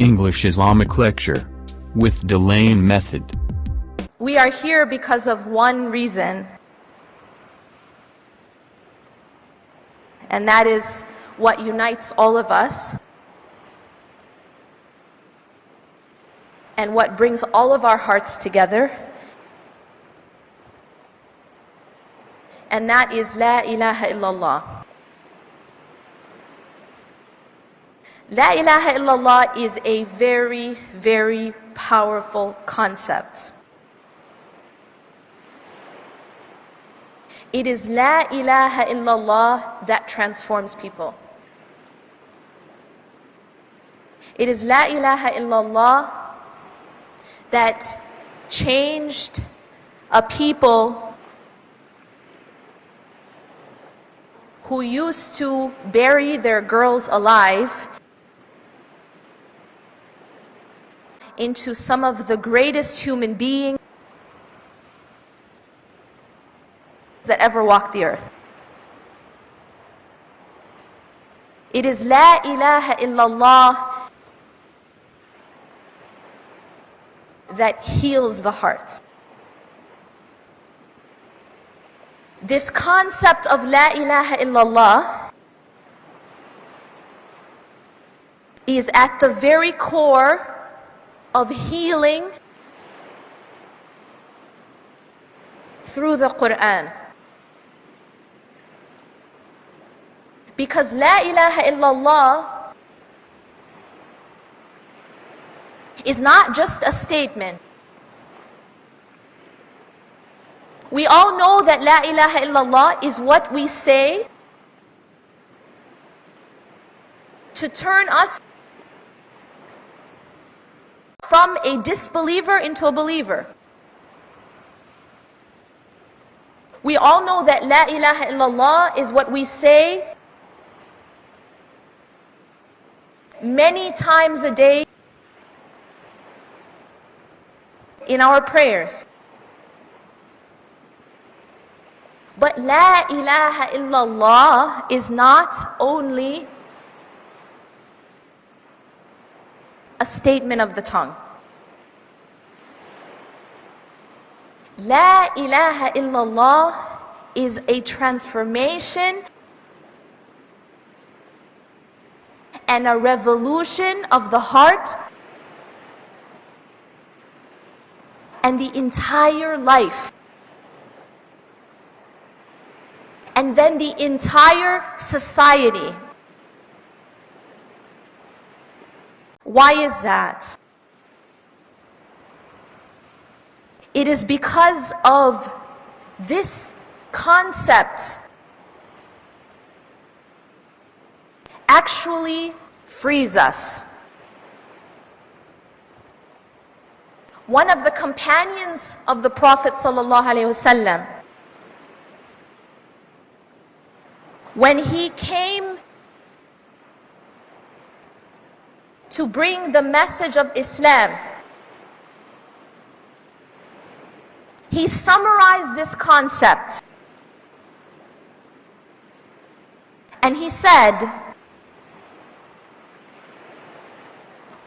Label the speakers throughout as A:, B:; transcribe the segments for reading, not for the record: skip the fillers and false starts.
A: English Islamic lecture with delay and method.
B: We are here because of one reason, and that is what unites all of us and what brings all of our hearts together, and that is La ilaha illallah. La ilaha illallah is a very, very powerful concept. It is La ilaha illallah that transforms people. It is La ilaha illallah that changed a people who used to bury their girls alive into some of the greatest human beings that ever walked the earth. It is La ilaha illallah that heals the hearts. This concept of La ilaha illallah is at the very core of healing through the Quran. Because La ilaha illallah is not just a statement. We all know that La ilaha illallah is what we say to turn us from a disbeliever into a believer. We all know that La ilaha illallah is what we say many times a day in our prayers. But La ilaha illallah is not only a statement of the tongue. La ilaha illallah is a transformation and a revolution of the heart and the entire life, and then the entire society. Why is that? It is because of this concept actually frees us. One of the companions of the Prophet ﷺ, when he came to bring the message of Islam, he summarized this concept and he said,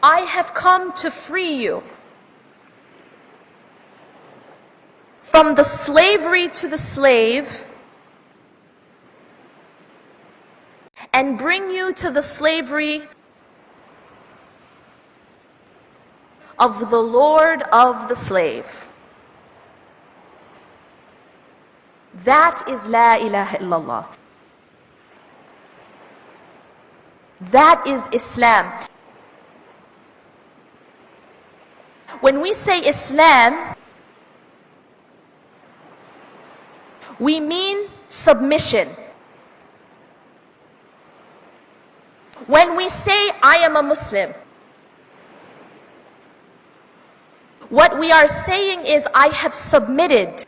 B: I have come to free you from the slavery to the slave and bring you to the slavery of the Lord of the slave. That is La ilaha illallah. That is Islam. When we say Islam, we mean submission. When we say I am a Muslim, what we are saying is I have submitted.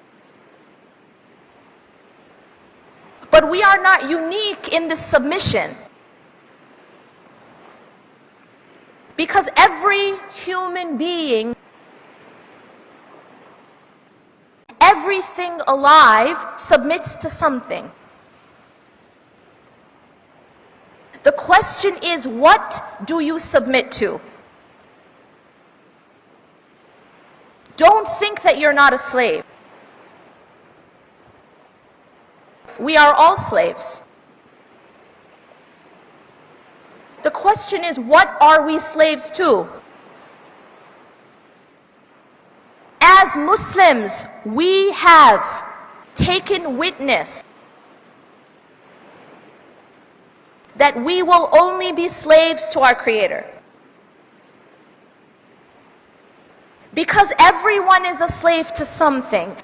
B: But we are not unique in this submission. Because every human being, everything alive submits to something. The question is, what do you submit to? Don't think that you're not a slave. We are all slaves. The question is, what are we slaves to? As Muslims, we have taken witness that we will only be slaves to our Creator. Because everyone is a slave to something.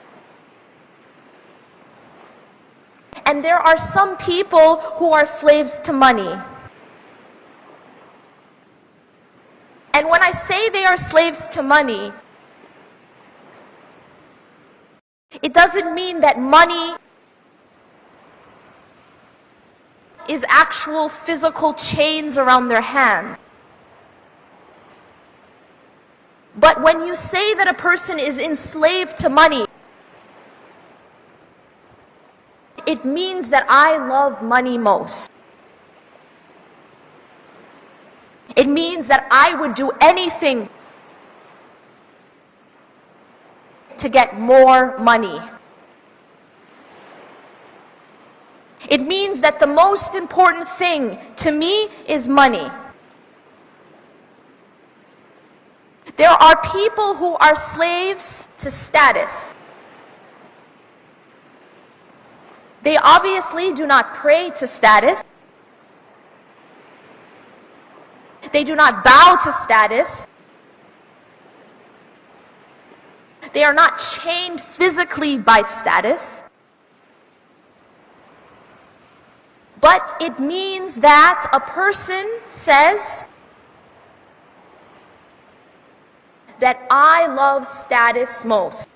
B: And there are some people who are slaves to money. And when I say they are slaves to money, it doesn't mean that money is actual physical chains around their hands. But when you say that a person is enslaved to money, it means that I love money most. It means that I would do anything to get more money. It means that the most important thing to me is money. There are people who are slaves to status. They obviously do not pray to status. They do not bow to status. They are not chained physically by status. But it means that a person says that I love status most.